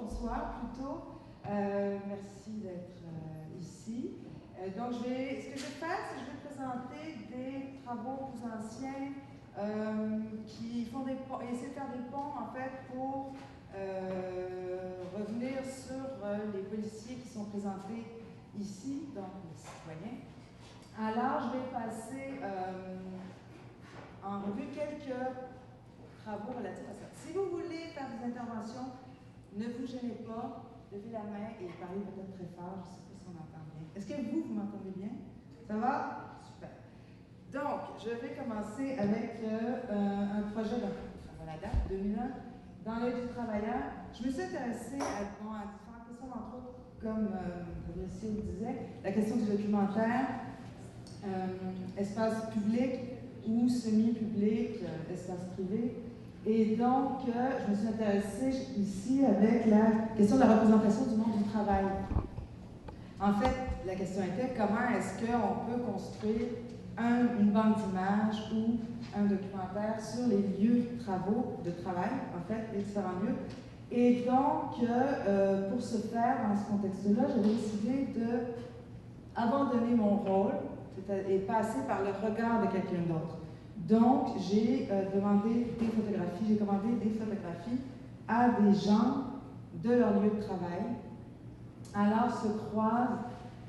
bonsoir plutôt. Merci d'être ici. Donc, ce que je vais faire, c'est que je vais présenter des travaux plus anciens qui font des ponts, et essayer de faire des ponts en fait pour revenir sur les policiers qui sont présentés ici, donc les citoyens. Alors, je vais passer en revue quelques travaux relatifs à ça. Si vous voulez faire des interventions, ne vous gênez pas, levez la main et parlez peut-être très fort, je ne sais pas si on entend bien. Est-ce que vous m'entendez bien? Ça va? Super. Donc, je vais commencer avec un projet, à la date, 2001, dans l'œil du travailleur. Je me suis intéressée à différentes questions, entre autres, comme Fabricio le disait, la question du documentaire, espace public ou semi-public, espace privé. Et donc, je me suis intéressée ici avec la question de la représentation du monde du travail. En fait, la question était comment est-ce qu'on peut construire une banque d'images ou un documentaire sur les lieux de travail, en fait, les différents lieux. Et donc, pour ce faire, dans ce contexte-là, j'avais décidé d'abandonner mon rôle et passer par le regard de quelqu'un d'autre. Donc, j'ai commandé des photographies à des gens de leur lieu de travail. Alors se croise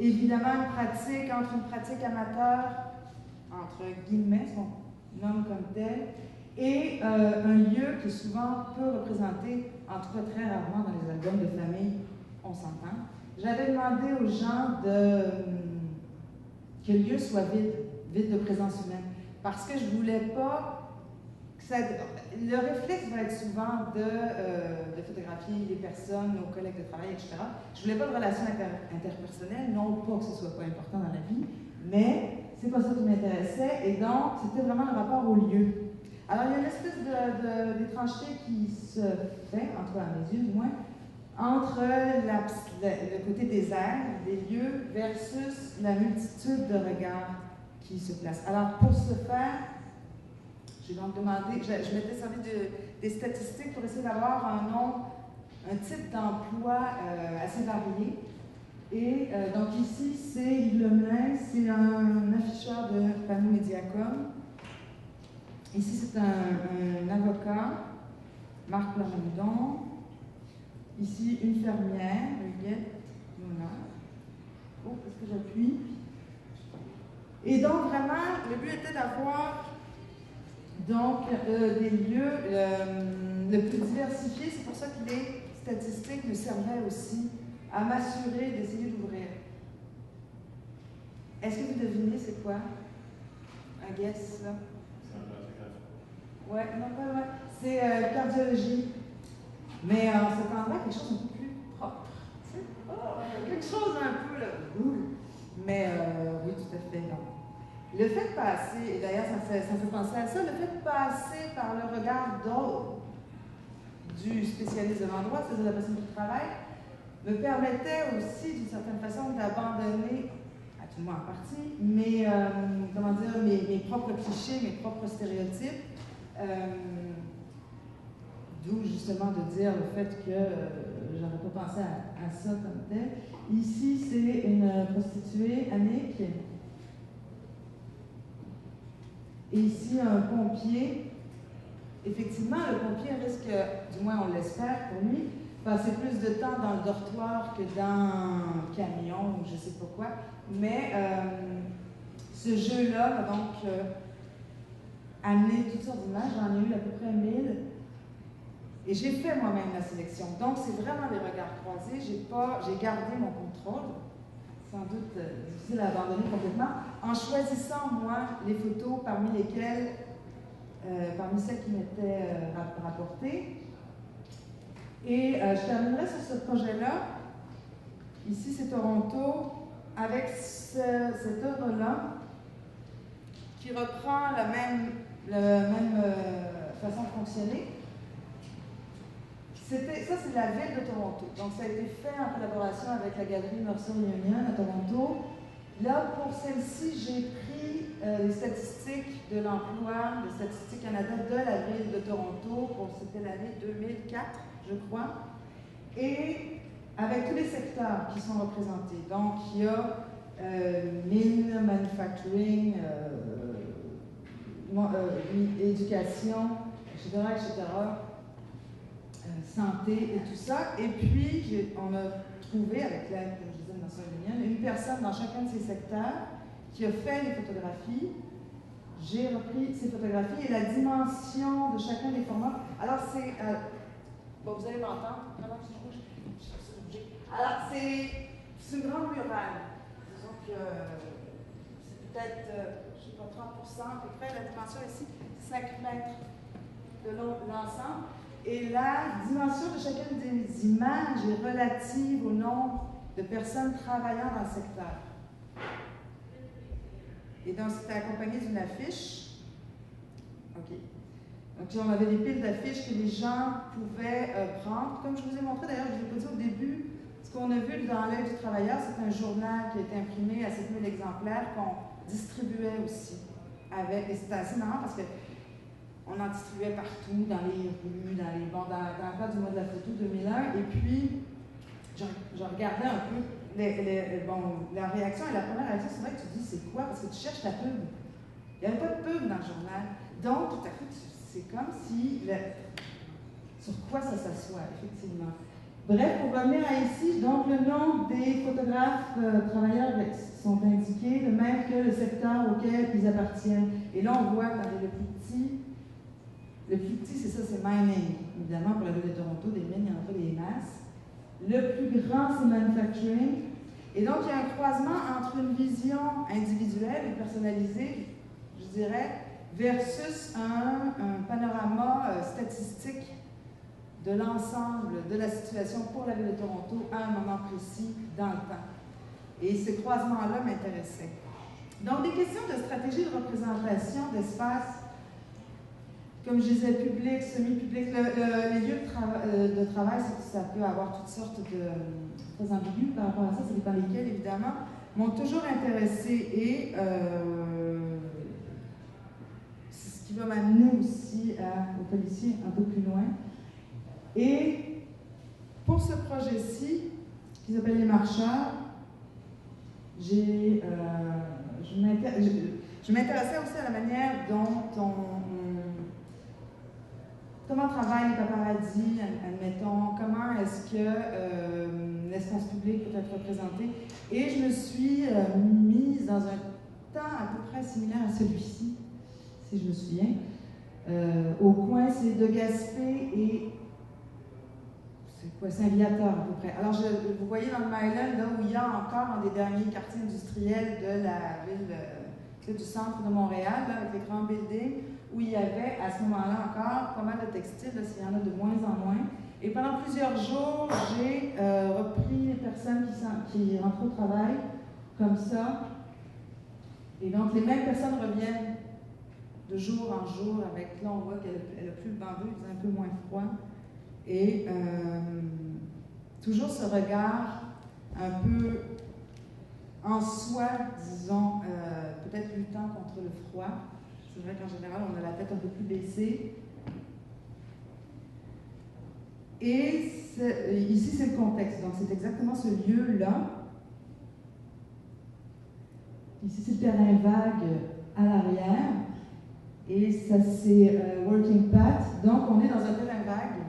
évidemment une pratique entre une pratique amateur, entre guillemets, son nom comme tel, et un lieu qui est souvent peu représenté, en tout cas très rarement dans les albums de famille, on s'entend. J'avais demandé aux gens que le lieu soit vide de présence humaine. Parce que je ne voulais pas que ça... Le réflexe va être souvent de photographier les personnes, nos collègues de travail, etc. Je ne voulais pas de relation interpersonnelle, non pas que ce ne soit pas important dans la vie, mais c'est pas ça qui m'intéressait, et donc c'était vraiment le rapport au lieu. Alors il y a une espèce d'étrangeté qui se fait, en tout cas à mes yeux du moins, entre le côté désert des lieux versus la multitude de regards qui se place. Alors, pour ce faire, j'ai donc demandé, je m'étais servi des statistiques pour essayer d'avoir un type d'emploi assez varié. Et donc ici, c'est Yves Lemelin, c'est un afficheur de panneaux Mediacom. Ici, c'est un avocat, Marc Plamondon. Ici, une fermière, Huguette Mona. Oh, est-ce que j'appuie? Et donc, vraiment, le but était d'avoir des lieux le plus diversifiés. C'est pour ça que les statistiques me servaient aussi à m'assurer d'essayer d'ouvrir. Est-ce que vous devinez c'est quoi? Un guess, là? Ouais, non, pas loin. C'est cardiologie. Mais on s'attendrait à quelque chose un peu plus propre. Tu sais? Oh, quelque chose un peu, là. Mais oui, tout à fait, non. Le fait de passer, et d'ailleurs ça me fait penser à ça, le fait de passer par le regard d'autre du spécialiste de l'endroit, c'est-à-dire la personne qui travaille, me permettait aussi d'une certaine façon d'abandonner, à tout le moins en partie, mes propres clichés, mes propres stéréotypes, d'où justement de dire le fait que j'aurais pas pensé à ça comme tel. Ici, c'est une prostituée, Annick. Et ici, un pompier. Effectivement, le pompier risque, du moins on l'espère pour lui, passer plus de temps dans le dortoir que dans le camion ou je ne sais pas quoi. Mais ce jeu-là va donc amener toutes sortes d'images. J'en ai eu à peu près 1000. Et j'ai fait moi-même la sélection. Donc, c'est vraiment des regards croisés. J'ai gardé mon contrôle. Sans doute difficile à abandonner complètement, en choisissant, moi, les photos parmi celles qui m'étaient rapportées. Et je terminerai sur ce projet-là. Ici, c'est Toronto, avec cette œuvre-là, qui reprend la même façon de fonctionner. Ça, c'est la ville de Toronto. Donc, ça a été fait en collaboration avec la galerie Mercer Union à Toronto. Là, pour celle-ci, j'ai pris les statistiques de l'emploi, les statistiques Canada de la ville de Toronto. C'était l'année 2004, je crois. et avec tous les secteurs qui sont représentés. Donc, il y a mine, manufacturing, éducation, etc., etc., santé et tout ça. Et puis, on a trouvé, avec l'aide, comme je disais, de Nations Unies, une personne dans chacun de ces secteurs qui a fait les photographies. J'ai repris ces photographies et la dimension de chacun des formats. Alors, c'est... bon, vous allez m'entendre. Alors, si je bouge, je suis obligée. Alors, c'est une grande murale. Disons que c'est peut-être, je ne sais pas, 30%, à peu près. La dimension ici, 5 mètres de l'ensemble. Et la dimension de chacune des images est relative au nombre de personnes travaillant dans le secteur. Et donc, c'était accompagné d'une affiche. OK. Donc, on avait des piles d'affiches que les gens pouvaient prendre. Comme je vous ai montré, d'ailleurs, je vous ai pas dit au début, ce qu'on a vu dans l'œil du travailleur, c'est un journal qui a été imprimé à 7000 exemplaires qu'on distribuait aussi. Et c'était assez marrant parce qu'on en distribuait partout, dans les rues, dans le cadre du mois de la photo 2001. Et puis, je regardais un peu la réaction, et la première réaction, c'est vrai que tu dis, c'est quoi? Parce que tu cherches ta pub. Il n'y avait pas de pub dans le journal. Donc, tout à coup, c'est comme si... sur quoi ça s'assoit, effectivement. Bref, pour revenir à ici, donc le nom des photographes travailleurs sont indiqués, de même que le secteur auquel ils appartiennent. Et là, on voit dans le plus petit, c'est ça, c'est mining. Évidemment, pour la ville de Toronto, des mines, il n'y en a pas des masses. Le plus grand, c'est manufacturing. Et donc, il y a un croisement entre une vision individuelle et personnalisée, je dirais, versus un panorama statistique de l'ensemble de la situation pour la ville de Toronto à un moment précis dans le temps. Et ce croisement-là m'intéressait. Donc, des questions de stratégie de représentation d'espace, comme je disais, public, semi-public, les lieux de travail, ça peut avoir toutes sortes de très ambigus par rapport à ça, ça dépend lesquels, évidemment, m'ont toujours intéressé et c'est ce qui va m'amener aussi au policier un peu plus loin. Et pour ce projet-ci, qui s'appelle Les Marcheurs, je m'intéressais aussi à la manière dont comment travaillent les paparazzis, admettons, comment est-ce que l'espace public peut être représenté. Et je me suis mise dans un temps à peu près similaire à celui-ci, si je me souviens. Au coin, c'est de Gaspé et c'est quoi, Saint-Viateur à peu près. Alors, vous voyez dans le Myland, là où il y a encore un des derniers quartiers industriels de la ville, du centre de Montréal, là, avec les grands buildings, où il y avait à ce moment-là encore pas mal de textiles, là, il y en a de moins en moins. Et pendant plusieurs jours, j'ai repris les personnes qui rentrent au travail, comme ça. Et donc, les mêmes personnes reviennent de jour en jour, avec, là, on voit qu'elle n'a plus le bambou, il faisait un peu moins froid. Et toujours ce regard un peu en soi, disons, peut-être luttant contre le froid. C'est vrai qu'en général, on a la tête un peu plus baissée. Et ici, c'est le contexte. Donc, c'est exactement ce lieu-là. Ici, c'est le terrain vague à l'arrière. Et ça, c'est Working Path. Donc, on est dans un terrain vague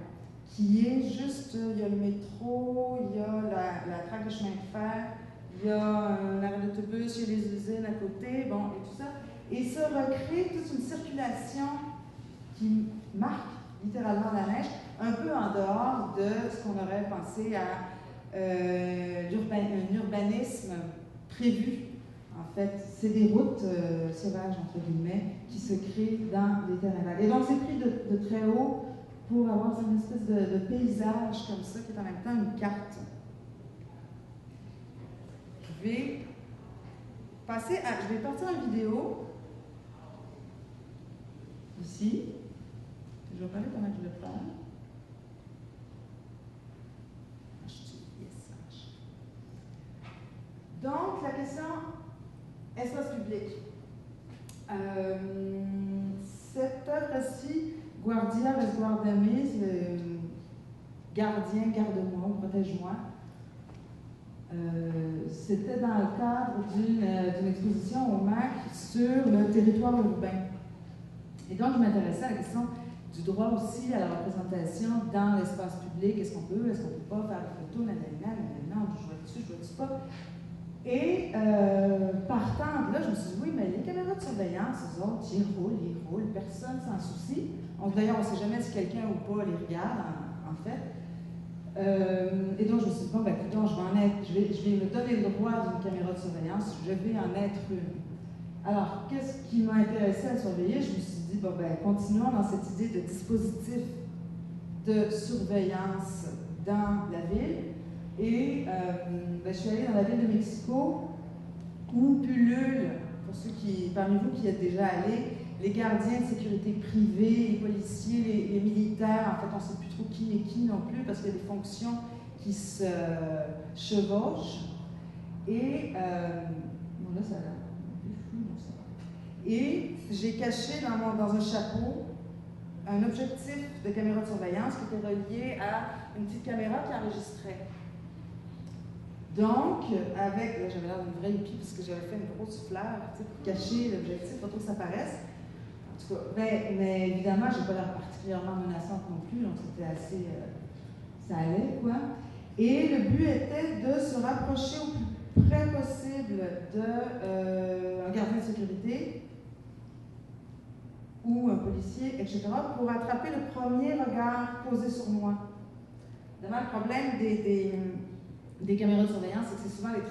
qui est juste, il y a le métro, il y a la traque de chemin de fer, il y a un arrêt d'autobus, il y a les usines à côté, bon, et tout ça. Et ça recrée toute une circulation qui marque littéralement la neige, un peu en dehors de ce qu'on aurait pensé à un urbanisme prévu. En fait, c'est des routes sauvages, entre guillemets, qui se créent dans les terrains vagues. Et donc, c'est pris de très haut pour avoir une espèce de paysage comme ça, qui est en même temps une carte. Je vais partir en vidéo, ici. Je vais parler comment je le fais. Donc, la question espace public. Cette œuvre-ci, Guardia Resguarda-me, c'est le gardien, garde-moi, Liège-moi. C'était dans le cadre d'une exposition au MAC sur le territoire urbain. Et donc, je m'intéressais à la question du droit aussi à la représentation dans l'espace public. Est-ce qu'on peut pas faire des photos, nanana, je vois dessus, je vois pas. Et partant de là, je me suis dit, oui, mais les caméras de surveillance, eux autres, ils roulent, personne s'en soucie. D'ailleurs, on ne sait jamais si quelqu'un ou pas les regarde, en fait. Et donc, je me suis dit, bon, ben, écoute, je vais me donner le droit d'une caméra de surveillance, je vais en être une. Alors, qu'est-ce qui m'a intéressé à surveiller? Je me suis dit, bon, ben, continuons dans cette idée de dispositif de surveillance dans la ville. Et ben, je suis allée dans la ville de Mexico, où pullulent, pour ceux parmi vous qui êtes déjà allés, les gardiens de sécurité privés, les policiers, les militaires. En fait, on ne sait plus trop qui est qui non plus, parce qu'il y a des fonctions qui se chevauchent. Et, bon là, ça a l'air un peu flou, donc ça va. Et j'ai caché dans un chapeau un objectif de caméra de surveillance qui était relié à une petite caméra qui enregistrait. Donc, là, j'avais l'air d'une vraie hippie parce que j'avais fait une grosse fleur pour cacher l'objectif, pas trop que ça paraisse. En tout cas, mais évidemment, je n'ai pas l'air particulièrement menaçante non plus, donc c'était assez. Ça allait, quoi. Et le but était de se rapprocher au plus près possible d'un gardien de sécurité ou un policier, etc., pour attraper le premier regard posé sur moi. Évidemment, le problème des caméras de surveillance, c'est que c'est souvent des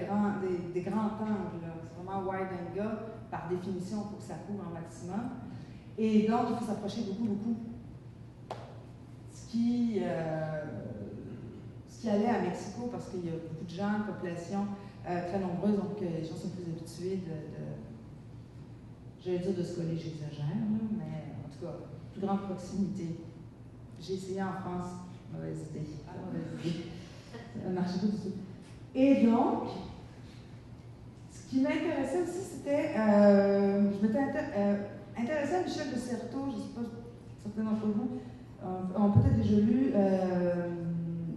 grands angles. C'est vraiment wide angle, par définition, pour que ça couvre un maximum. Et donc, il faut s'approcher beaucoup. Ce qui allait à Mexico, parce qu'il y a beaucoup de gens, une population très nombreuse, donc les gens sont plus habitués j'allais dire de se coller, j'exagère, mais en tout cas, plus grande proximité. J'ai essayé en France, mauvaise idée. Ça ne marchait pas du tout. Et donc, ce qui m'intéressait aussi, c'était, je m'étais intéressée à Michel de Certeau, je ne sais pas, certains d'entre vous ont peut-être déjà lu,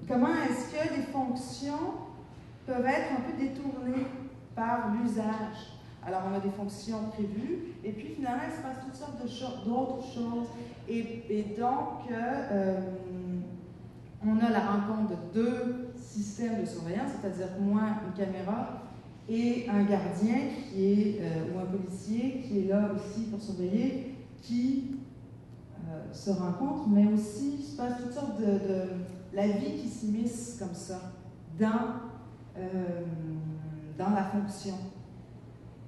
comment est-ce que les fonctions peuvent être un peu détournées par l'usage. Alors, on a des fonctions prévues, et puis finalement, il se passe toutes sortes d'autres choses. Et donc, on a la rencontre de deux systèmes de surveillance, c'est-à-dire moi, une caméra, et un gardien ou un policier qui est là aussi pour surveiller, qui se rencontrent, mais aussi il se passe toutes sortes la vie qui s'immisce comme ça dans la fonction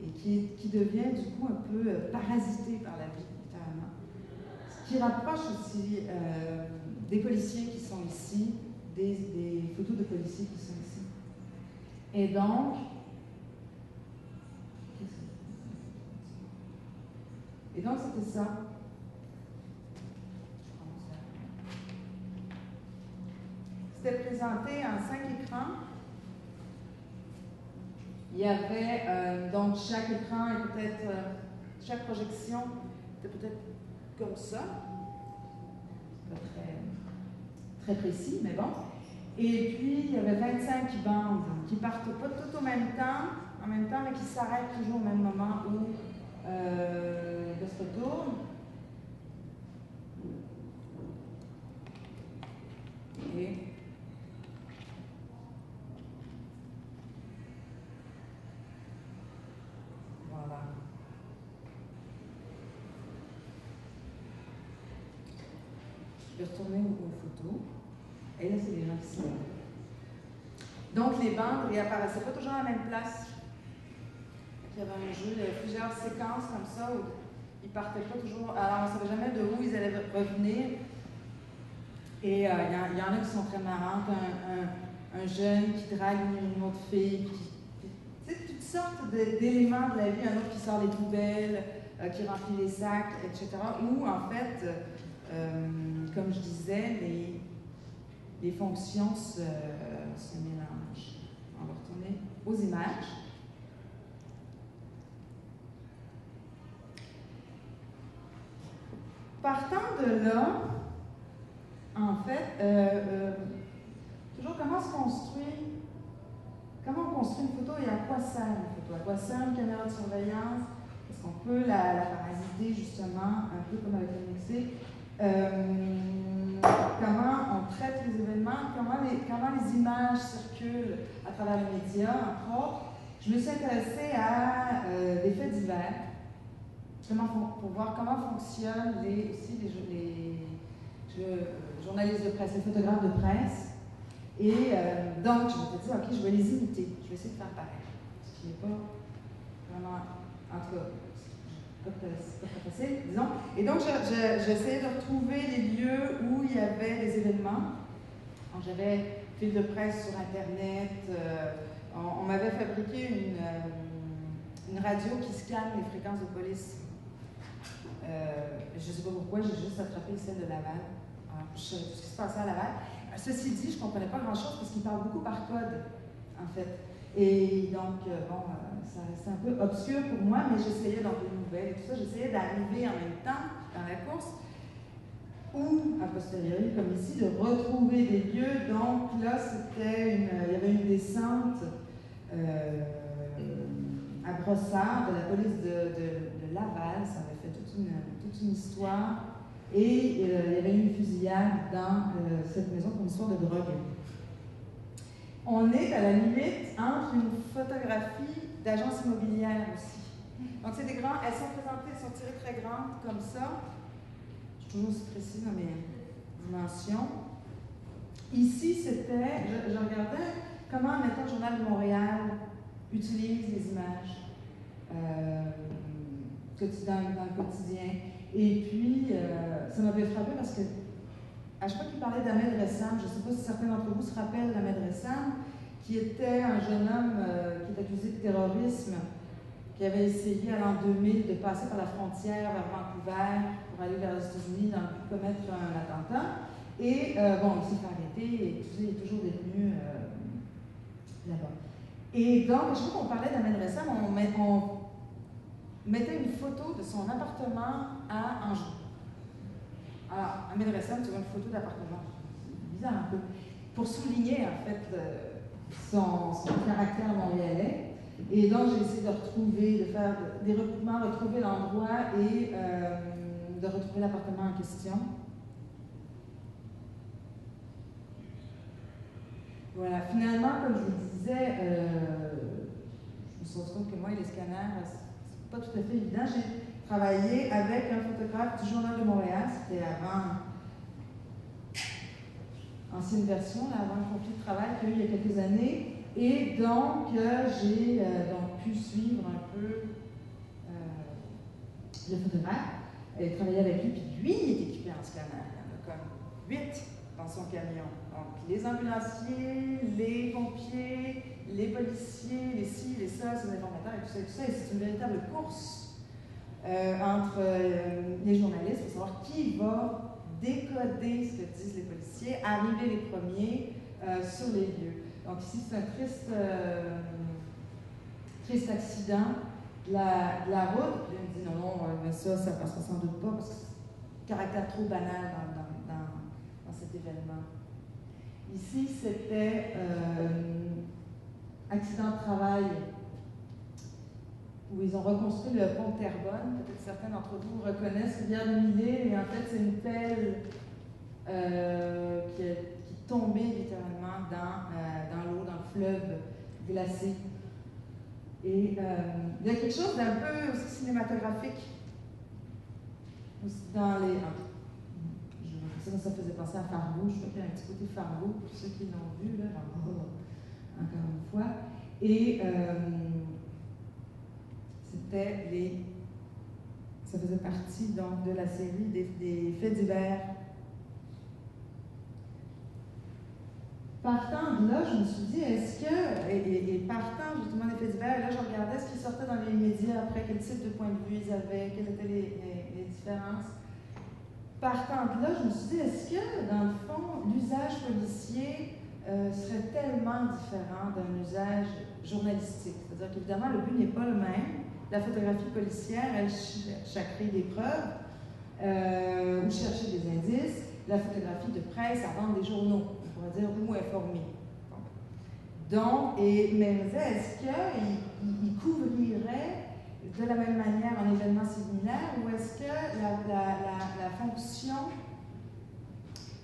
et qui devient du coup un peu parasité par la vie, littéralement. Ce qui rapproche aussi des policiers qui sont ici, des photos de policiers qui sont ici. Et donc, c'était ça. C'était présenté en 5 écrans. Il y avait, donc chaque écran est peut-être, chaque projection était peut-être comme ça. Pas très précis, mais bon. Et puis, il y avait 25 bandes qui partent pas toutes en même temps, mais qui s'arrêtent toujours au même moment où le se retourne. Et voilà. Je vais retourner aux photos. Et là, c'est les gens qui sont là. Donc, les bandes ne réapparaissaient pas toujours à la même place. Il y avait un jeu, il y avait plusieurs séquences comme ça où ils ne partaient pas toujours. Alors, on ne savait jamais de où ils allaient revenir. Et il y en a qui sont très marrantes. Un jeune qui drague une autre fille, tu sais, toutes sortes d'éléments de la vie. Un autre qui sort les poubelles, qui remplit les sacs, etc. Où, en fait, comme je disais, les fonctions se mélangent. On va retourner aux images. Partant de là, en fait, toujours comment on construit une photo et à quoi sert une photo? À quoi sert une caméra de surveillance? Est-ce qu'on peut la parasiter justement, un peu comme avec le mixé? Comment on traite les événements? Comment les images circulent à travers les médias, entre autres? Je me suis intéressée à des faits divers, pour voir comment fonctionnent les journalistes de presse, les photographes de presse. Et donc, je m'étais dit, OK, je vais les imiter. Je vais essayer de faire pareil. Ce qui n'est pas vraiment, en tout cas, pas très facile, disons. Et donc, j'essayais de retrouver les lieux où il y avait des événements. Donc, j'avais fil de presse sur Internet. On m'avait fabriqué une radio qui scanne les fréquences de police. Je ne sais pas pourquoi, j'ai juste attrapé celle de Laval. Alors, je savais tout ce qui se passait à Laval. Ceci dit, je ne comprenais pas grand-chose parce qu'il parle beaucoup par code, en fait. Et donc, ça restait un peu obscur pour moi, mais j'essayais dans les nouvelles et tout ça, j'essayais d'arriver en même temps dans la course ou, a posteriori, comme ici, de retrouver des lieux. Donc là, il y avait une descente à Brossard de la police de Laval. Ça avait fait toute une histoire. Et il y avait une fusillade dans cette maison pour une histoire de drogue. On est à la limite entre une photographie d'agence immobilière aussi. Donc c'est des grands, elles sont présentées, elles sont tirées très grandes comme ça. Je suis toujours aussi précis dans mes dimensions. Ici, c'était, je regardais comment, mettons, le Journal de Montréal utilise les images dans le quotidien. Et puis, ça m'avait frappé parce que, à chaque fois qu'il parlait d'Ahmed Ressam, je ne sais pas si certains d'entre vous se rappellent d'Ahmed Ressam, qui était un jeune homme qui est accusé de terrorisme, qui avait essayé à l'an 2000 de passer par la frontière vers Vancouver pour aller vers les États-Unis dans le but de commettre un attentat. Et bon, il s'est fait arrêter et il est toujours détenu là-bas. Et donc, à chaque fois qu'on parlait d'Ahmed Ressam, on mettait une photo de son appartement à Anjou. Alors, Ahmed Ressam, tu vois une photo d'appartement. C'est bizarre un peu. Pour souligner, en fait, son caractère montréalais. Et donc, j'ai essayé de faire des recoupements, retrouver l'endroit et de retrouver l'appartement en question. Voilà. Finalement, comme je vous disais, je me suis rendu compte que moi et les scanners, c'est pas tout à fait évident. J'ai travaillé avec un photographe du Journal de Montréal, c'était avant ancienne version, là, avant le conflit de travail qu'il y a eu il y a quelques années. Et donc, j'ai pu suivre un peu le photographe et travailler avec lui. Puis lui, il est équipé en scanner. Il y en a comme 8 dans son camion. Donc, les ambulanciers, les pompiers, les policiers, les ci, les ça, ses informateurs et tout ça. Et c'est une véritable course entre les journalistes pour savoir qui va décoder ce que disent les policiers, arriver les premiers sur les lieux. Donc ici, c'est un triste accident de la route. Puis on me dit non, mais ça passera sans doute pas parce que c'est un caractère trop banal dans cet événement. Ici, c'était accident de travail où ils ont reconstruit le pont de Terrebonne. Peut-être certains d'entre vous reconnaissent Rivière de Millet, et en fait, c'est une pelle qui est tombée littéralement dans l'eau, dans le fleuve glacé. Et il y a quelque chose d'un peu aussi cinématographique dans les. Ça faisait penser à Fargo. Je crois qu'il y a un petit côté Fargo pour ceux qui l'ont vu, là, encore une fois. Et ça faisait partie donc de la série des faits divers. Partant de là, je me suis dit, est-ce que, et partant justement des faits divers, là je regardais ce qui sortait dans les médias après, quel type de point de vue ils avaient, quelles étaient les différences. Partant de là, je me suis dit, est-ce que, dans le fond, l'usage policier serait tellement différent d'un usage journalistique? C'est-à-dire qu'évidemment, le but n'est pas le même. La photographie policière, elle cherche à créer des preuves ou chercher des indices. La photographie de presse, à vendre des journaux, on pourrait dire, ou informer. Donc, mais je me disais, est-ce qu'il couvrirait de la même manière un événement similaire ou est-ce que la fonction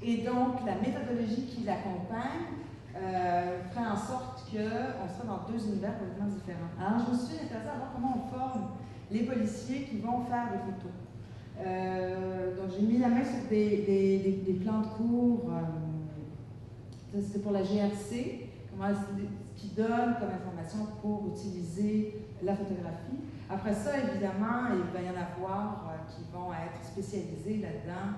et donc la méthodologie qui l'accompagne ferait en sorte qu'on serait dans deux univers complètement différents? Alors, je me suis intéressée à voir comment on forme les policiers qui vont faire des photos. Donc, j'ai mis la main sur des plans de cours. C'était pour la GRC, ce qui donne comme information pour utiliser la photographie. Après ça, évidemment, il va y en avoir qui vont être spécialisés là-dedans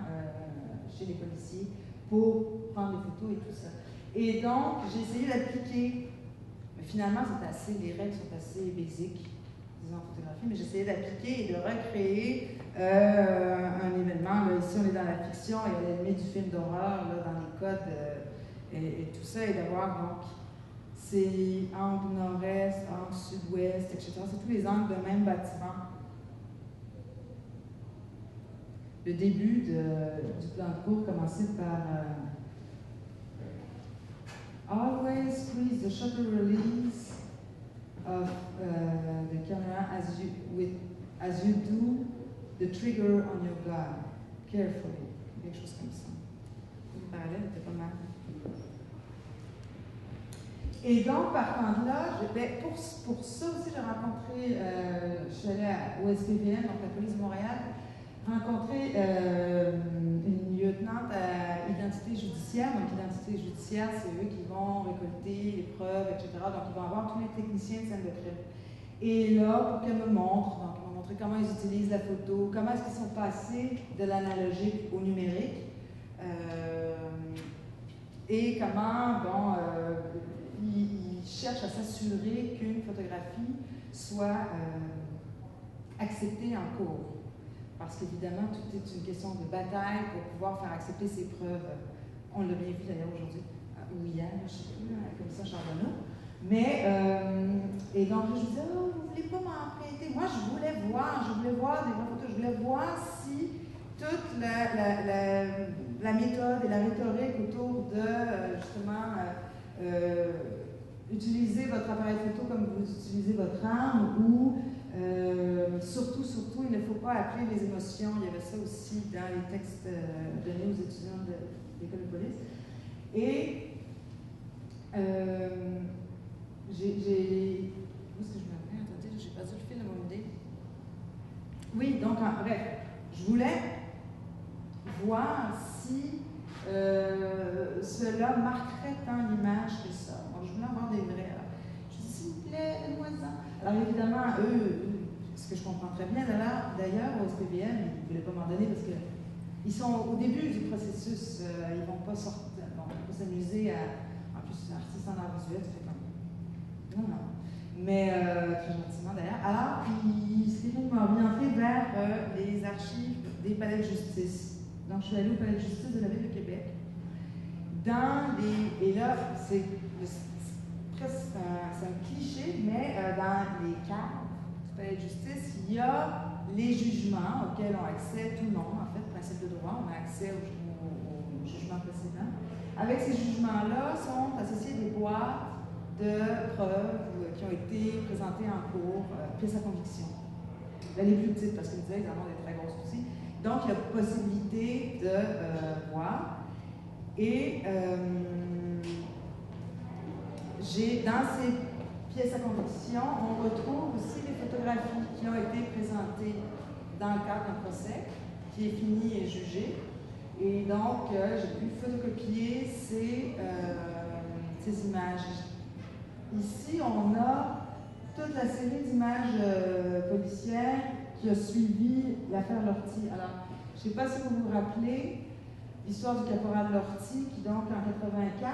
chez les policiers pour prendre des photos et tout ça. Et donc, j'ai essayé d'appliquer, mais finalement, les règles sont assez basiques, disons en photographie, mais j'ai essayé d'appliquer et de recréer un événement. Là, ici, on est dans la fiction, il y a l'ennemi du film d'horreur, dans les codes et tout ça, et d'avoir donc c'est angle nord-est, angle sud-ouest, etc. C'est tous les angles d'un même bâtiment. Le début du plan de cours commençait par always squeeze the shutter release of the camera as you do the trigger on your gun, carefully. Quelque chose comme ça. Le parallèle était pas mal. Et donc, par contre, là, pour ça aussi, j'ai rencontré, je suis allée au SPVM, donc la police de Montréal, rencontrer une lieutenante à identité judiciaire. Donc, identité judiciaire, c'est eux qui vont récolter les preuves, etc. Donc, ils vont avoir tous les techniciens de scène de crime. Et là, pour qu'elle me montre, donc, ils m'ont montré comment ils utilisent la photo, comment est-ce qu'ils sont passés de l'analogique au numérique, et comment, bon, ils cherchent à s'assurer qu'une photographie soit acceptée en cours. Parce qu'évidemment, tout est une question de bataille pour pouvoir faire accepter ces preuves. On l'a bien vu d'ailleurs aujourd'hui, ou hier, je ne sais plus, avec le commissaire Charbonneau. Mais, et donc je disais, oh, vous ne voulez pas m'emprunter? Moi, je voulais voir des vraies photos, je voulais voir si toute la méthode et la rhétorique autour de, justement, utiliser votre appareil photo comme vous utilisez votre arme ou surtout, il ne faut pas appeler les émotions. Il y avait ça aussi dans les textes donnés aux étudiants de l'école de police. Et où est-ce que je me rappelle? Attendez, j'ai perdu le fil de mon idée. Oui, donc bref, je voulais voir si cela marquerait tant l'image que ça. Donc, je voulais avoir des vrais. Je dis, s'il vous plaît, donne-moi-en. Alors, évidemment, eux, ce que je comprends très bien, d'ailleurs, au SPVM, ils ne voulaient pas m'en donner parce qu'ils sont au début du processus. Ils ne vont pas sortir, ils vont pas s'amuser à. En plus, c'est un artiste en art visuel, ça fait comme. Non. Mais très gentiment d'ailleurs. Alors, ils m'ont orienté vers les archives des palais de justice. Donc, je suis allée au palais de justice de la ville de Québec. Et là, c'est presque un cliché, mais dans les caves du palais de justice, il y a les jugements auxquels ont accès tout le monde, en fait, principe de droit, on a accès au jugement précédent. Avec ces jugements-là sont associés des boîtes de preuves qui ont été présentées en cours, pièces à conviction. Là, les plus petites, parce qu'ils me disaient qu'ils en ont des très grosses aussi. Donc, il y a possibilité de voir. Et dans ces pièces à conviction, on retrouve aussi les photographies qui ont été présentées dans le cadre d'un procès, qui est fini et jugé. Et donc, j'ai pu photocopier ces images. Ici, on a toute la série d'images policières qui a suivi l'affaire Lortie. Alors, je ne sais pas si vous vous rappelez l'histoire du caporal Lortie, qui donc en 1984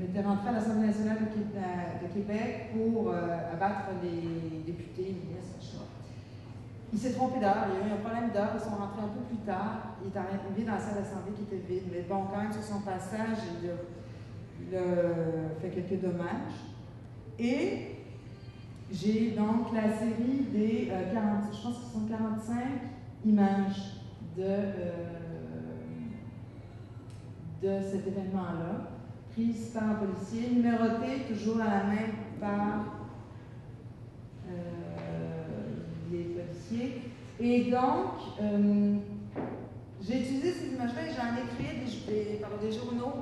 était rentré à l'Assemblée nationale de Québec pour abattre les députés, les ministres, etc. Il s'est trompé d'heure, il y a eu un problème d'heure, ils sont rentrés un peu plus tard, il est arrivé dans la salle d'Assemblée qui était vide, mais bon, quand même sur son passage, il a fait quelques dommages. Et j'ai donc la série des 40, je pense que ce sont 45 images de cet événement-là. prise par un policier, numérotée toujours à la main par les policiers. Et donc, j'ai utilisé ces images-là et j'en ai créé des journaux,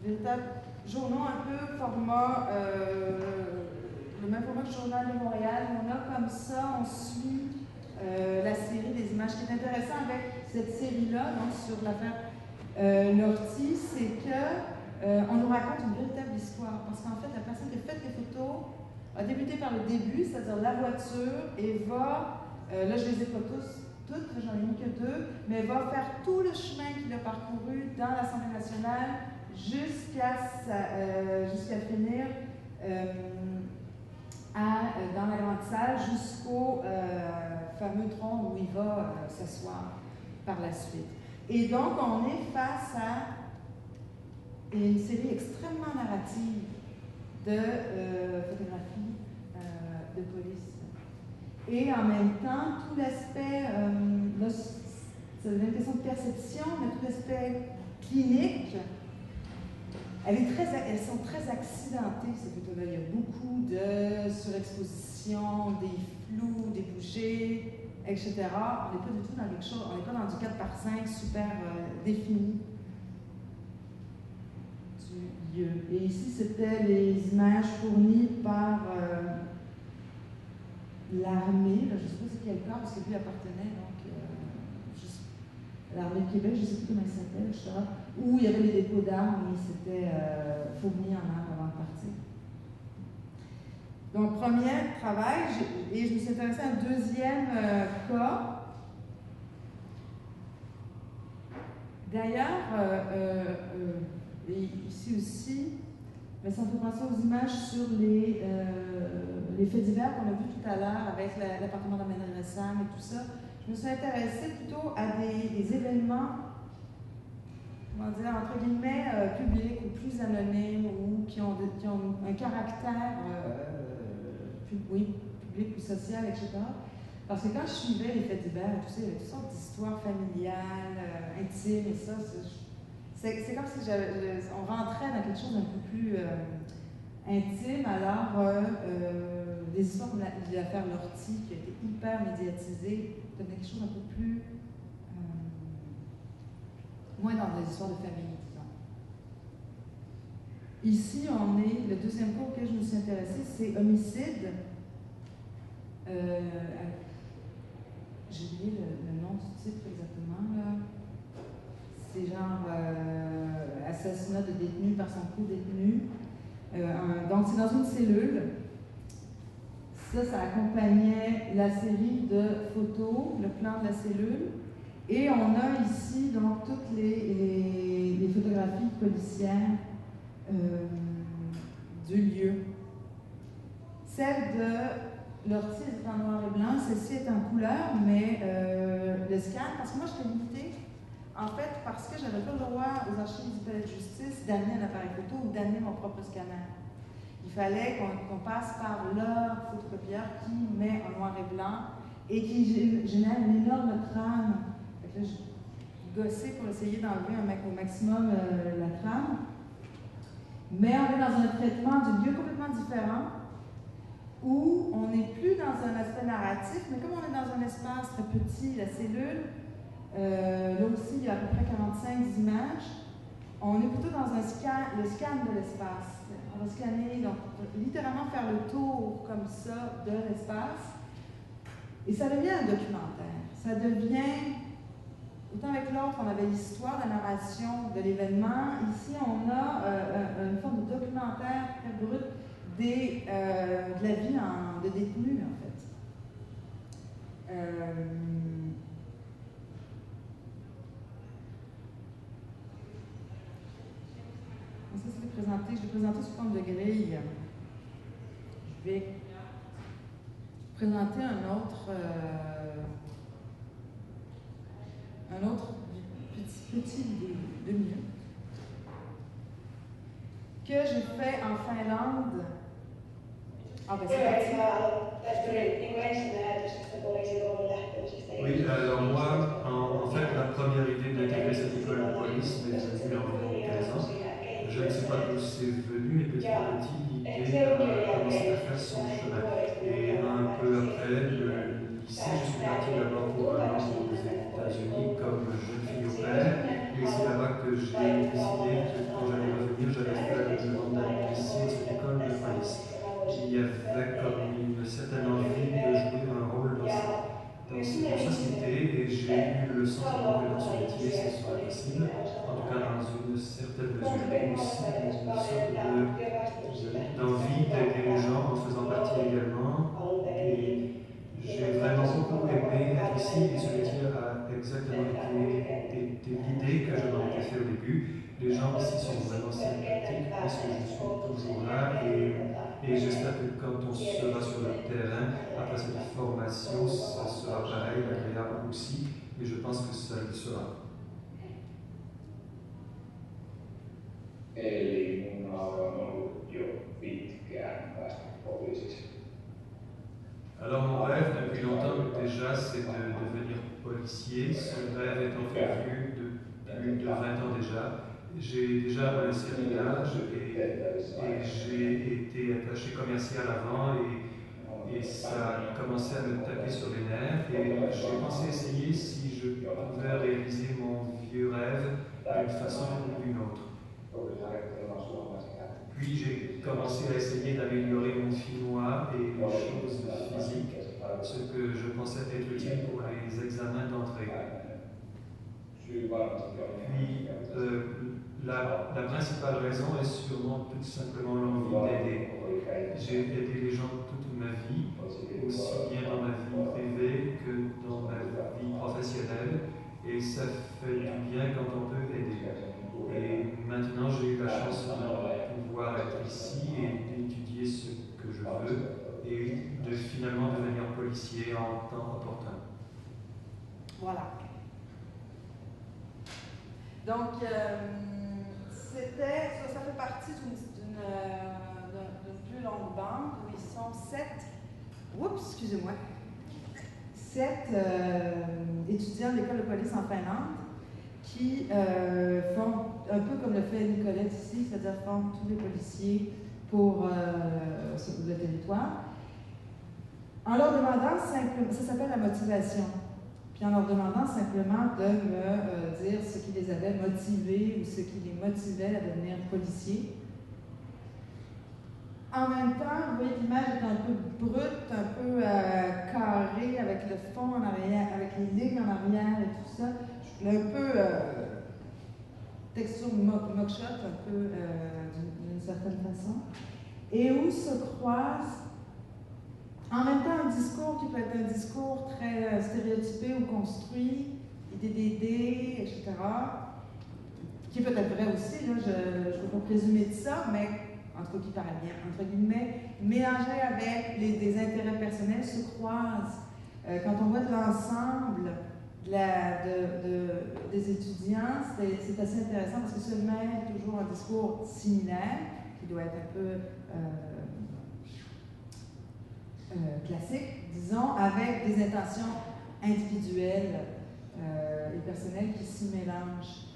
véritables journaux un peu format, le même format que le Journal de Montréal. On a comme ça, on suit la série des images. Ce qui est intéressant avec cette série-là, donc sur l'affaire Lortie, c'est qu'on nous raconte une véritable histoire. Parce qu'en fait, la personne qui a fait les photos a débuté par le début, c'est-à-dire la voiture, et va, là je les ai pas toutes, j'en ai mis que 2, mais va faire tout le chemin qu'il a parcouru dans l'Assemblée nationale jusqu'à finir dans la grande salle, jusqu'au fameux trône où il va s'asseoir par la suite. Et donc, on est face à une série extrêmement narrative de photographie de police. Et en même temps, tout l'aspect, là, c'est une question de perception, mais tout l'aspect clinique, elles sont très accidentées, ces photos-là. Il y a beaucoup de surexposition, des flous, des bougées, etc. On n'est pas du tout dans quelque chose, on n'est pas dans du 4x5 super défini du lieu. Et ici, c'était les images fournies par l'armée, je ne sais pas c'est quel corps, parce que lui appartenait donc l'armée de Québec, je ne sais plus comment il s'appelle, etc., où il y avait les dépôts d'armes et c'était fourni en armes avant de partir. Donc, premier travail, et je me suis intéressée à un deuxième cas. D'ailleurs, ici aussi, ça me fait penser aux images sur les faits divers qu'on a vus tout à l'heure avec l'appartement d'Amélie Ressam et tout ça. Je me suis intéressée plutôt à des événements, comment dire, entre guillemets, publics ou plus anonymes ou qui ont un caractère public ou social, etc. Parce que quand je suivais les faits divers et tout ça, il y avait toutes sortes d'histoires familiales, intimes et ça. C'est comme si on rentrait dans quelque chose d'un peu plus intime, alors des histoires comme l'affaire Lortie, qui a été hyper médiatisée, devenait quelque chose d'un peu plus moins dans des histoires de famille, disons. Ici, on est, le deuxième cours auquel je me suis intéressée, c'est homicide. J'ai oublié le nom du titre exactement, là. C'est genre assassinat de détenu par son co-détenu. Donc, c'est dans une cellule. Ça accompagnait la série de photos, le plan de la cellule. Et on a ici donc toutes les photographies policières du lieu. Celle de Lortie est en noir et blanc, celle-ci est en couleur, mais le scan, parce que moi je t'ai invitée, en fait, parce que j'avais pas le droit aux archives du palais de justice d'amener un appareil photo ou d'amener mon propre scanner. Il fallait qu'on passe par leur photocopieur qui met en noir et blanc et qui génère une énorme trame. Fait que là, je gossais pour essayer d'enlever au maximum la trame. Mais on est dans un traitement d'un lieu complètement différent où on n'est plus dans un aspect narratif, mais comme on est dans un espace très petit, la cellule, là aussi il y a à peu près 45 images, on est plutôt dans le scan de l'espace. On va scanner, donc littéralement faire le tour comme ça de l'espace. Et ça devient un documentaire. Ça devient, autant avec l'autre, on avait l'histoire, la narration de l'événement. Ici, on a une forme de documentaire très brut de la vie de détenus, en fait. Ça, je l'ai présenté sous forme de grille. Je vais présenter un autre petit vidéo, 2 minutes, que j'ai fait en Finlande. Ah, ben c'est Oui, alors moi, en fait, la première idée d'intégrer cette école de police m'est venue à 15 ans. Je ne sais pas d'où c'est venu, mais petit à petit, l'idée a commencé à faire son chemin. Et un peu après le lycée, je suis parti d'abord pour un an aux États-Unis comme jeune fille au pair. Et c'est là-bas que j'ai décidé que quand j'allais revenir, j'allais faire une demande d'admission à cette école de police. Il y avait comme une certaine envie de jouer un rôle dans cette société et j'ai eu le sentiment que dans ce métier, ce serait possible, en tout cas dans une certaine mesure, et aussi une sorte d'envie d'aider les gens en faisant partie également. Et j'ai vraiment beaucoup aimé être ici et ce métier a exactement été l'idée que je m'en étais fait au début. Les gens ici sont vraiment sympathiques puisque je suis toujours là et j'espère que quand on sera sur le terrain, après cette formation, ça sera pareil, agréable aussi et je pense que ça le sera. Eli mun haave on ollut jo pitkään päästä poliisiksi. Alors mon rêve depuis longtemps déjà c'est de devenir policier. Ce rêve est en fait vieux de plus de 20 ans déjà. J'ai déjà un certain âge et j'ai été attaché commercial avant et ça a commencé à me taper sur les nerfs et j'ai pensé essayer si je pouvais réaliser mon vieux rêve d'une façon ou d'une autre. Puis j'ai commencé à essayer d'améliorer mon finnois et les choses physiques, ce que je pensais être utile pour les examens d'entrée. Puis la principale raison est sûrement tout simplement l'envie d'aider. J'ai aidé les gens toute ma vie, aussi bien dans ma vie privée que dans ma vie professionnelle, et ça fait du bien quand on peut aider. Et maintenant, j'ai eu la chance de pouvoir être ici et d'étudier ce que je veux et de finalement devenir policier en temps opportun. Voilà. Donc, ça fait partie d'une plus longue bande où ils sont 7 étudiants de l'école de police en Finlande qui font un peu comme le fait Nicolette ici, c'est-à-dire font tous les policiers pour le territoire, en leur demandant simplement, ça s'appelle la motivation, puis en leur demandant simplement de me dire ce qui les avait motivés ou ce qui les motivait à devenir policiers. En même temps, vous voyez, l'image est un peu brute, un peu carrée, avec le fond en arrière, avec les lignes en arrière et tout ça. Un peu texture mock-shot, un peu d'une certaine façon. Et où se croise en même temps un discours qui peut être un discours très stéréotypé ou construit, idée, etc., qui est peut-être vrai aussi, là, je ne veux pas présumer de ça, mais en tout cas qui paraît bien, entre guillemets, mélangé avec des intérêts personnels se croisent. Quand on voit de l'ensemble des étudiants, c'est assez intéressant parce que se mêle toujours un discours similaire, qui doit être un peu classique, disons, avec des intentions individuelles et personnelles qui s'y mélangent.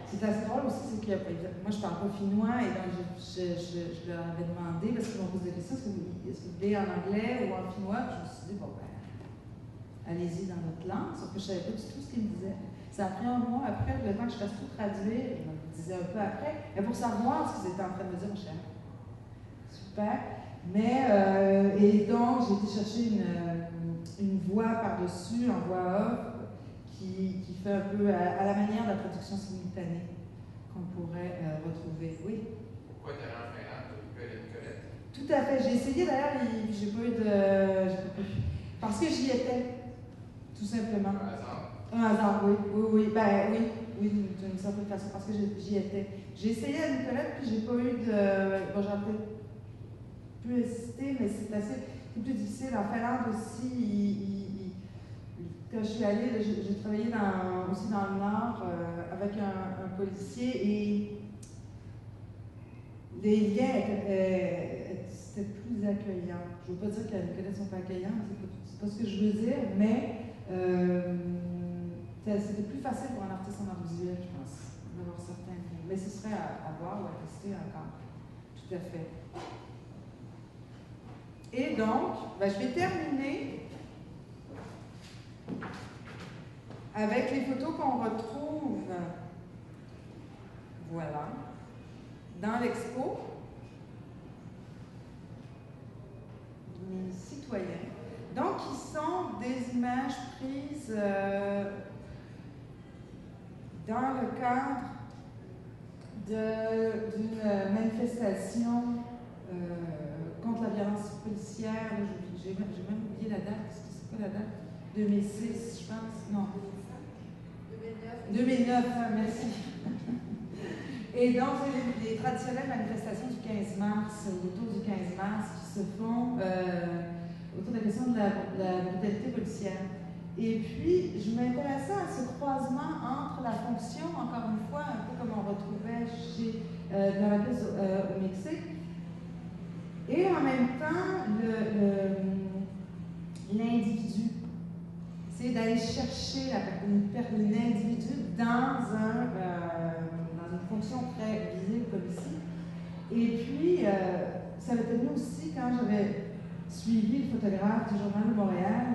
C'est assez drôle aussi, c'est que moi je parle pas finnois et donc je leur avais demandé, parce qu'ils m'ont posé des questions, est-ce que vous voulez en anglais ou en finnois? Puis je me suis dit, bon ben, allez-y dans votre langue, sauf que je savais pas du tout ce qu'ils me disaient. Ça a pris un mois après, le temps que je fasse tout traduire, ils me disaient un peu après, mais pour savoir ce qu'ils étaient en train de me dire, je disais, super. Mais, et donc j'ai été chercher une voix par-dessus, en voix off, qui fait un peu à la manière de la traduction simultanée qu'on pourrait retrouver. Oui? Pourquoi tu es en Finlande au lieu de Nicolette? Tout à fait. J'ai essayé d'ailleurs, j'ai pas eu de. Parce que j'y étais, tout simplement. Un hasard? Un hasard, oui. Ben oui, d'une certaine façon, parce que j'y étais. J'ai essayé à Nicolette, puis j'ai pas eu de. Bon, j'aurais peut-être pu hésiter, mais c'est plus difficile. En Finlande aussi, quand je suis allée, j'ai travaillé aussi dans le Nord avec un policier et les liens c'était plus accueillant. Je ne veux pas dire que les Nicolette ne sont pas accueillants, c'est pas ce que je veux dire, mais c'était plus facile pour un artiste en art visuel, je pense. d'avoir certains liens. Mais ce serait à voir ou à tester encore. Tout à fait. Et donc, je vais terminer avec les photos qu'on retrouve, voilà, dans l'expo. Les citoyens. Donc, qui sont des images prises dans le cadre d'une manifestation contre la violence policière. J'ai même oublié la date. C'est quoi la date? 2006, je pense. Non. 2009, merci. Et donc, c'est les traditionnelles manifestations du 15 mars, autour du 15 mars, qui se font autour de la question de la brutalité policière. Et puis, je m'intéressais à ce croisement entre la fonction, encore une fois, un peu comme on retrouvait chez Dorados au Mexique, et en même temps, l'individu. C'est d'aller chercher l'individu dans une fonction très visible comme ici. Et puis, ça m'a tenu aussi quand j'avais suivi le photographe du Journal de Montréal.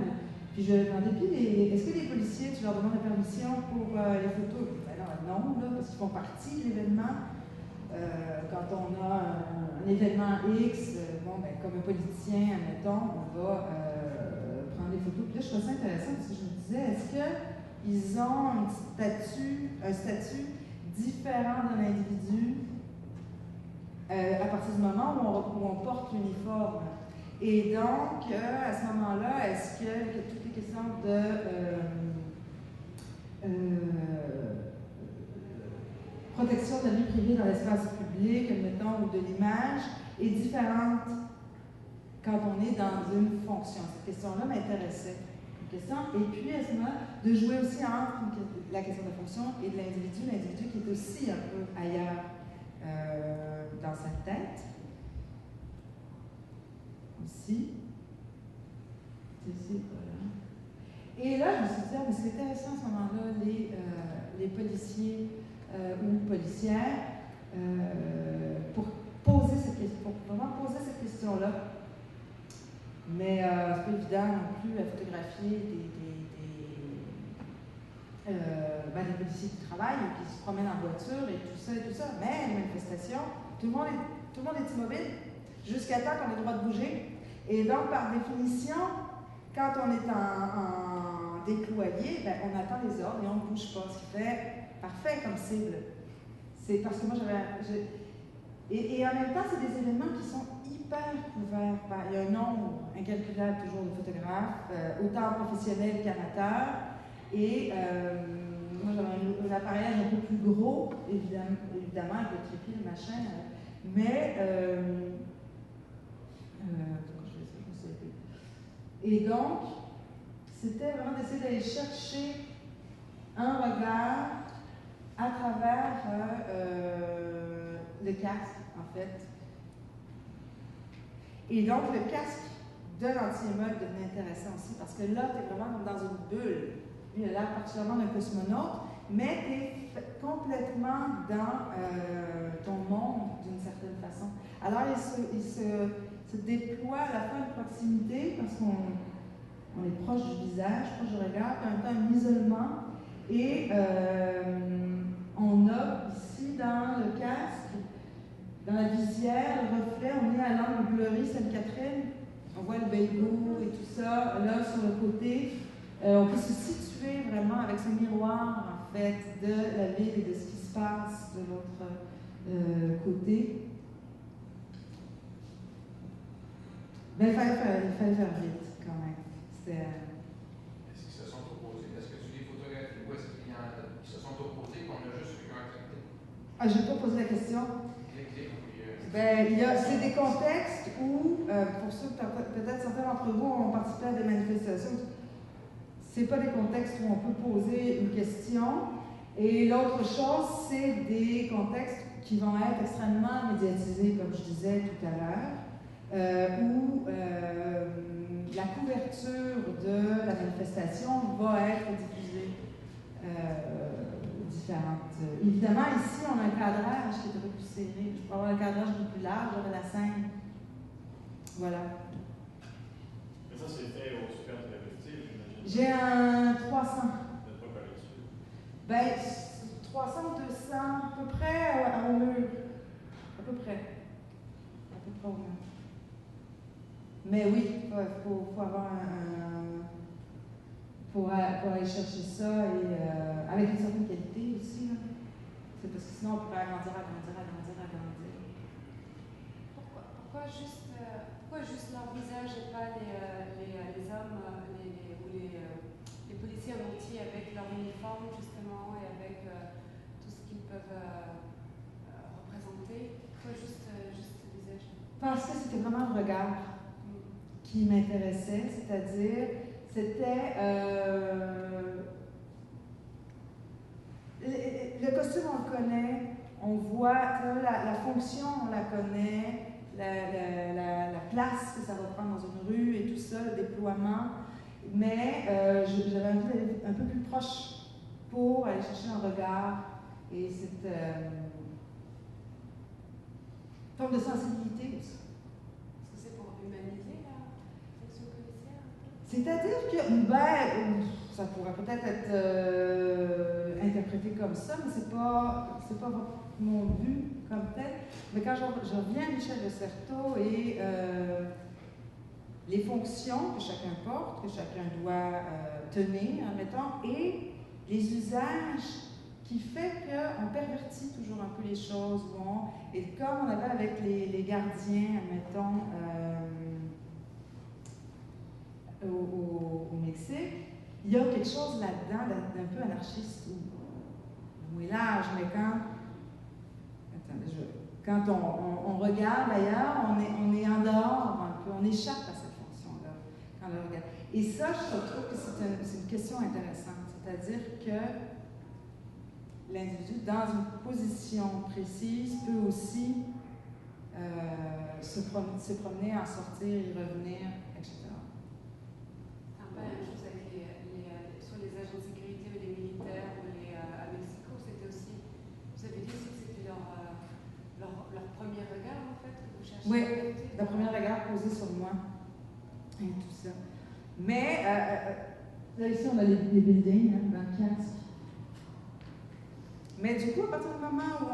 Puis je lui ai demandé, est-ce que les policiers, tu leur demandes la permission pour les photos? Non, là, parce qu'ils font partie de l'événement. Quand on a un événement X, comme un politicien, admettons, on va prendre des photos. Puis là, je trouvais ça intéressant parce que je me disais, est-ce qu'ils ont un statut différent d'un individu à partir du moment où on porte l'uniforme? Et donc, à ce moment-là, est-ce que toutes les questions de protection de la vie privée dans l'espace public, admettons, ou de l'image, est différente quand on est dans une fonction? Cette question-là m'intéressait. Et puis, à ce moment-là, de jouer aussi entre la question de la fonction et de l'individu qui est aussi un peu ailleurs dans sa tête. Aussi. Voilà. Et là, je me suis dit, mais c'est intéressant à ce moment-là, les policiers ou policières, pour vraiment poser cette question-là. Mais c'est pas évident non plus à photographier des policiers qui travaillent et qui se promènent en voiture et tout ça. Mais les manifestations, tout le monde est immobile jusqu'à temps qu'on ait le droit de bouger. Et donc, par définition, quand on est en déployé, on attend les ordres et on ne bouge pas, ce qui fait parfait comme cible. C'est parce que moi, et en même temps, c'est des événements qui sont hyper couverts. Il y a un nombre incalculable toujours de photographes, autant professionnels qu'amateurs. Et moi, j'avais un appareillage un peu plus gros, évidemment avec le trépied, le machin. Mais, et donc, c'était vraiment d'essayer d'aller chercher un regard à travers le casque, en fait. Et donc, le casque de l'anti-émeute devenait intéressant aussi, parce que là, tu es vraiment comme dans une bulle. Lui, il a l'air particulièrement d'un cosmonaute, mais tu es complètement dans ton monde, d'une certaine façon. Alors, il se déploie à la fois une proximité, parce qu'on est proche du visage, proche du regard, puis en même temps un isolement. Et on a ici dans le casque, dans la visière, le reflet, on est à l'angle Bleury, Sainte-Catherine, on voit le Belgo et tout ça, là sur le côté. On peut se situer vraiment avec ce miroir, en fait, de la ville et de ce qui se passe de l'autre côté. Mais il fallait faire vite, quand même. Est-ce qu'ils se sont opposés? Est-ce que tu les photographies ou est-ce qu'il y en a qui se sont opposés qu'on a juste eu un traité? Je n'ai pas posé la question. C'est des contextes où, pour ceux, peut-être certains d'entre vous ont participé à des manifestations, ce n'est pas des contextes où on peut poser une question. Et l'autre chose, c'est des contextes qui vont être extrêmement médiatisés, comme je disais tout à l'heure, où la couverture de la manifestation va être diffusée différentes. Évidemment, ici, on a un cadrage qui est un peu plus serré. Je peux avoir un cadrage un peu plus large, j'aurai la scène. Voilà. Mais ça, c'est fait au super travesti, j'imagine. J'ai un 300. Vous n'êtes pas collé dessus. Ben, 300, 200, à peu près au mur. À peu près. À peu près au mur. Mais oui, il faut avoir pour aller chercher ça et avec une certaine qualité aussi. Là. C'est parce que sinon on pourrait agrandir. Pourquoi juste leur visage et pas les hommes ou les policiers en entier avec leur uniforme justement et avec tout ce qu'ils peuvent représenter? Pourquoi juste le visage? Parce que c'était vraiment le regard qui m'intéressait, c'est-à-dire c'était le costume on le connaît, on voit la fonction on la connaît, la place que ça va prendre dans une rue et tout ça, le déploiement, mais j'avais envie d'aller un peu plus proche pour aller chercher un regard et cette forme de sensibilité aussi. Est-ce que c'est pour humaniser la fonction policière? C'est-à-dire que, ça pourrait peut-être être interprété comme ça, mais c'est pas mon but comme tel. Mais quand je reviens à Michel de Certeau et les fonctions que chacun porte, que chacun doit tenir, admettons, et les usages qui fait qu'on pervertit toujours un peu les choses. Et comme on avait avec les gardiens, admettons, au Mexique, il y a quelque chose là-dedans d'un peu anarchiste ou large, mais quand on regarde ailleurs, on est en dehors un peu, on échappe à cette fonction-là quand on regarde. Et ça, je trouve que c'est une question intéressante, c'est-à-dire que l'individu, dans une position précise, peut aussi se promener, en sortir, y revenir, etc. C'est un peu la même chose avec soit les agents de sécurité ou les militaires ou à Mexico, c'était aussi, vous avez dit aussi que c'était leur premier regard en fait que vous cherchez. Oui, le premier regard posé sur moi et tout ça. Mais là ici on a les buildings dans le casque. Mais du coup, à partir du moment où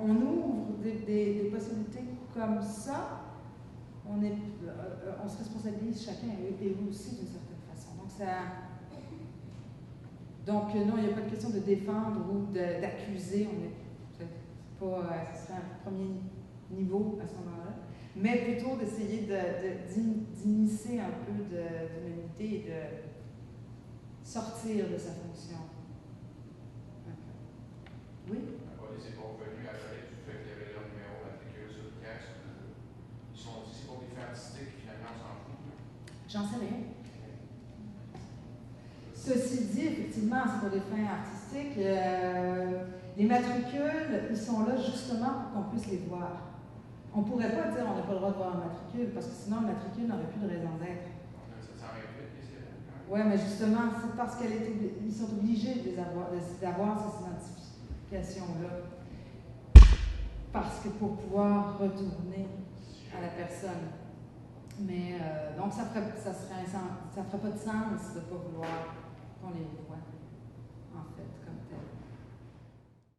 on ouvre des possibilités comme ça, on se responsabilise chacun et vous aussi d'une certaine façon. Donc non, il n'y a pas de question de défendre ou d'accuser. Ce serait un premier niveau à ce moment-là. Mais plutôt d'essayer d'initier un peu d'humanité et de sortir de sa fonction. Oui? La police n'est pas revenue après du fait qu'il y avait leur numéro matricule sur le casque. Ils sont dit c'est pour des faits artistiques, finalement, on s'en fout. J'en sais rien. Ceci dit, effectivement, c'est pour des fins artistiques. Les matricules, ils sont là justement pour qu'on puisse les voir. On ne pourrait pas dire on n'a pas le droit de voir un matricule, parce que sinon le matricule n'aurait plus de raison d'être. On a 728 qui c'est là. Oui, mais justement, c'est parce qu'ils sont obligés d'avoir ces identifications-là. Parce que pour pouvoir retourner à la personne. Mais donc ça ferait pas de sens de ne pas vouloir qu'on les voit.